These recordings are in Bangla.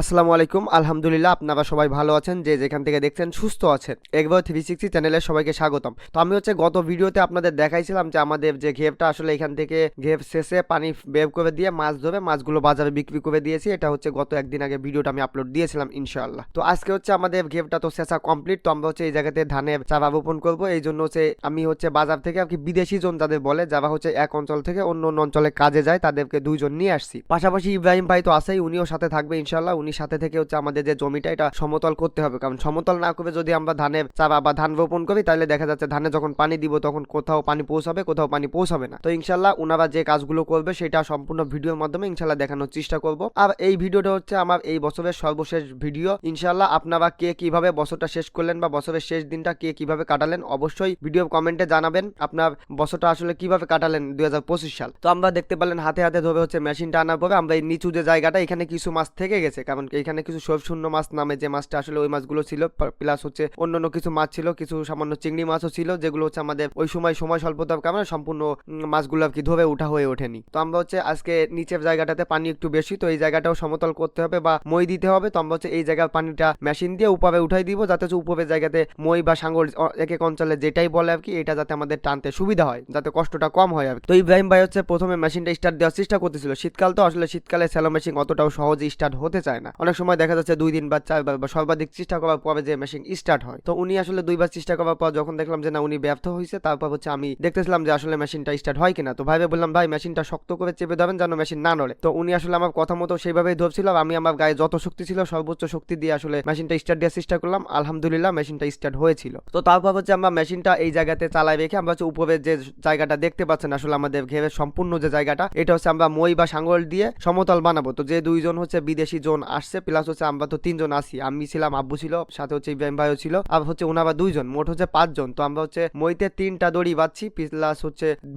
আসসালামু আলাইকুম। আলহামদুলিল্লাহ আপনারা সবাই ভালো আছেন, যে যেখান থেকে দেখছেন সুস্থ আছেন। এগবাও 360 চ্যানেলে সবাইকে স্বাগতম। তো আমি গত ভিডিওতে আপনাদের দেখাইছিলাম যে আমাদের যে ঘেরটা আসলে এখান থেকে ঘের শেষে পানি বের করে দিয়ে মাছ ধরে মাছগুলো বাজারে বিক্রি করে দিয়েছি। এটা গত একদিন আগে ভিডিওটা আমি আপলোড দিয়েছিলাম ইনশাআল্লাহ। তো আজকে আমাদের ঘেরটা তো শেষা কমপ্লিট। তো আমরা এই জায়গাতে ধানের চারা রোপণ করবো। এই জন্য আমি বাজার থেকে আর কি বিদেশি জন যাদের বলে, যারা এক অঞ্চল থেকে অন্য অন্য অঞ্চলে কাজে যায়, তাদেরকে দুইজন নিয়ে আসছি। পাশাপাশি ইব্রাহিম ভাই তো আছেই, উনিও সাথে থাকবে ইনশাআল্লাহ। উনি সাথে থেকে আমাদের যে জমিটা এটা সমতল করতে হবে, কারণ সমতল না করে যদি আমরা ধানের চারা বা ধান রোপণ করি তাহলে দেখা যাচ্ছে ধানে যখন পানি দিব তখন কোথাও পানি পৌঁছাবে, কোথাও পানি পৌঁছাবে না। তো ইনশাআল্লাহ ওনারা যে কাজগুলো করবে সেটা সম্পূর্ণ ভিডিওর মাধ্যমে ইনশাআল্লাহ দেখানোর চেষ্টা করব। আর এই ভিডিওটা আমার এই বছরের সর্বশেষ ভিডিও। ইনশাআল্লাহ আপনারা কে কিভাবে বছরটা শেষ করলেন বা বছরের শেষ দিনটা কে কিভাবে কাটালেন অবশ্যই ভিডিও কমেন্টে জানাবেন। আপনার বছরটা আসলে কিভাবে কাটালেন 2025 সাল। তো আমরা দেখতে পেলেন হাতে হাতে ধরে মেশিনটা আনার পরে আমরা এই নিচু যে জায়গাটা, এখানে কিছু মাছ থেকে গেছে, কারণ এখানে কিছু শূন্য মাছ নামে যে মাছটা আসলে ওই মাছগুলো ছিল, প্লাস অন্যান্য কিছু মাছ ছিল, কিছু সামান্য চিংড়ি মাছও ছিল, যেগুলো আমাদের ওই সময় স্বল্পতার কারণে সম্পূর্ণ মাছগুলো আর কি ধরে উঠা হয়ে ওঠেনি। তো আমরা আজকে নিচের জায়গাটাতে পানি একটু বেশি, তো এই জায়গাটাও সমতল করতে হবে বা মই দিতে হবে। তো আমরা এই জায়গার পানিটা মেশিন দিয়ে উপরে উঠাই দিব, যাতে উপরের জায়গাতে মই বা সাঙ্গল এক এক অঞ্চলে যেটাই বলে আর কি, এটা যাতে আমাদের টানতে সুবিধা হয়, যাতে কষ্টটা কম হয় আর কি। তো ইব্রাহিম ভাই প্রথমে মেশিনটা স্টার্ট দেওয়ার চেষ্টা করতেছিল। শীতকাল তো আসলে শীতকালে স্যালো মেশিন অতটাও সহজে স্টার্ট হতে চায় না, অনেক সময় দেখা যাচ্ছে 2 দিন বা 4 বার বা সর্বাধিক চেষ্টা করার পরে যে মেশিন স্টার্ট হয়। তো উনি আসলে 2 বার চেষ্টা করার পর যখন দেখলাম যে না উনি ব্যর্থ হয়েছে, তারপর আমি দেখতেছিলাম যে আসলে মেশিনটা স্টার্ট হয় কিনা। তো ভাইবে বললাম ভাই মেশিনটা শক্ত করে চেপে ধরেন যেন মেশিন না নড়ে। তো উনি আসলে আমার কথা মতো সেইভাবেই ধরছিল। আমি আমার গায়ে যত শক্তি ছিল সর্বোচ্চ শক্তি দিয়ে আসলে মেশিনটা স্টার্ট দেওয়ার চেষ্টা করলাম। আলহামদুলিল্লাহ মেশিনটা স্টার্ট হয়েছিল। তো তারপর আমরা মেশিনটা এই জায়গাতে চালাই রেখে আমরা উপরের যে জায়গাটা দেখতে পাচ্ছেন আসলে আমাদের ঘেরের সম্পূর্ণ যে জায়গাটা, এটা আমরা মই বা সাঙ্গল দিয়ে সমতল বানাবো। তো যে দুইজন বিদেশি জন আসছে, প্লাস আমরা তো 3 জন আছি, আমি ছিলাম, আব্বু ছিল, সাথে ইব্রাহিম ভাইও ছিল, আর ওনারা 2 জন, মোট 5 জন। তো আমরা মইতে 3টা দড়ি বাঁধছি, প্লাস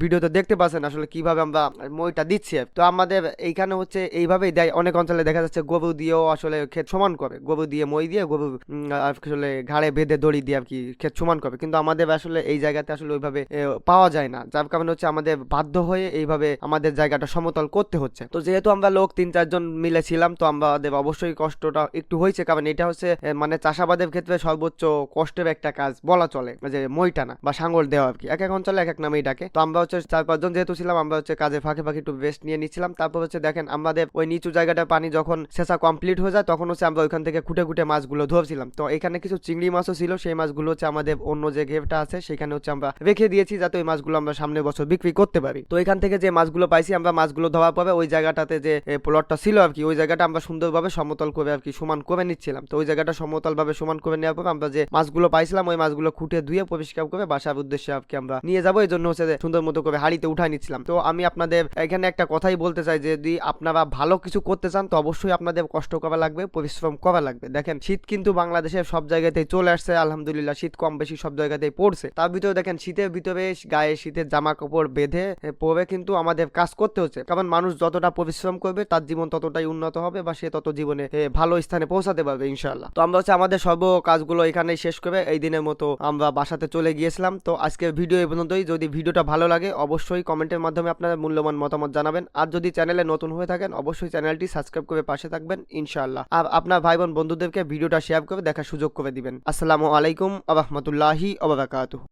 ভিডিওতে দেখতে পাচ্ছেন আসলে কিভাবে আমরা মইটা দিচ্ছি। তো আমাদের এইখানে এইভাবেই দেয়। অনেক অঞ্চলে দেখা যাচ্ছে গরু দিয়েও আসলে ক্ষেত সমান করে, গরু দিয়ে মই দিয়ে গরু আসলে ঘাড়ে বেঁধে দড়ি দিয়ে আর কি ক্ষেত সমান করে, কিন্তু আমাদের আসলে এই জায়গাতে আসলে ওইভাবে পাওয়া যায় না, যার কারণে আমাদের বাধ্য হয়ে এইভাবে আমাদের জায়গাটা সমতল করতে হচ্ছে। তো যেহেতু আমরা লোক 3-4 জন মিলে ছিলাম, তো আমাদের অবশ্যই কষ্টটা একটু হয়েছে, কারণ এটা মানে চাষাবাদের ক্ষেত্রে সর্বোচ্চ কষ্টের একটা কাজ বলা চলে, যে মই টানা বা সাঙ্গল দেওয়া আর কি। এক এক অঞ্চলে এক এক নামেই ডাকে। তো আমরা 4-5 জন যেহেতু ছিলাম, আমরা কাজে ফাঁকে ফাঁকে একটু রেস্ট নিয়ে নিচ্ছিলাম। তারপর দেখেন আমাদের ওই নিচু জায়গাটার পানি যখন সেচা কমপ্লিট হয়ে যায়, তখন আমরা ওইখান থেকে খুঁটে খুঁটে মাছগুলো ধরছিলাম। তো এখানে কিছু চিংড়ি মাছও ছিল, সেই মাছগুলো আমাদের অন্য যে ঘেরটা আছে সেখানে আমরা রেখে দিয়েছি, যাতে ওই মাছগুলো আমরা সামনের বছর বিক্রি করতে পারি। তো এখান থেকে যে মাছগুলো পাইছি, আমরা মাছগুলো ধরার পরে ওই জায়গাটাতে যে প্লটটা ছিল আর কি, ওই জায়গাটা আমরা সুন্দরভাবে সমতল করে আর কি সমান করে নিচ্ছিলাম। তো ওই জায়গাটা সমতল ভাবে সমান করে নেওয়ার পর আমরা যে মাছগুলো পাইছিলাম ওই মাছগুলো খুঁটে ধুয়ে পরিষ্কার করে বাসার উদ্দেশ্যে আর কি আমরা নিয়ে যাবো। এই জন্য সুন্দর মতো করে হাড়িতে উঠাই নিচ্ছিলাম। তো আমি আপনাদের এখানে একটা কথাই বলতে চাই, যে যদি আপনারা ভালো কিছু করতে চান তো অবশ্যই আপনাদের কষ্ট করা লাগবে, পরিশ্রম করা লাগবে। দেখেন শীত কিন্তু বাংলাদেশের সব জায়গাতেই চলে আসছে, আলহামদুলিল্লাহ শীত কম বেশি সব জায়গাতেই পড়ছে। তার ভিতরে দেখেন শীতের ভিতরে গায়ে শীতের জামা কাপড় বেঁধে পরে কিন্তু আমাদের কাজ করতে হচ্ছে, কারণ মানুষ যতটা পরিশ্রম করবে তার জীবন ততটাই উন্নত হবে বা সে তত জীবনে ভালো স্থানে পৌঁছাতে পারবে ইনশাআল্লাহ। তো আমরা আমাদের সর্ব কাজগুলো এখানেই শেষ করে এই দিনের মতো আমরা বাসাতে চলে গিয়েছিলাম। তো আজকের ভিডিও এই পর্যন্তই। যদি ভিডিওটা ভালো লাগে অবশ্যই কমেন্টের মাধ্যমে আপনার মূল্যবান মতামত জানাবেন, আর যদি চ্যানেলে নতুন হয়ে থাকেন অবশ্যই চ্যানেলটি সাবস্ক্রাইব করে পাশে থাকবেন ইনশাআল্লাহ। আর আপনার ভাই বোন বন্ধুদেরকে ভিডিওটা শেয়ার করে দেখার সুযোগ করে দিবেন। আসসালামু আলাইকুম ওয়া রাহমাতুল্লাহি ওয়া বারাকাতুহু।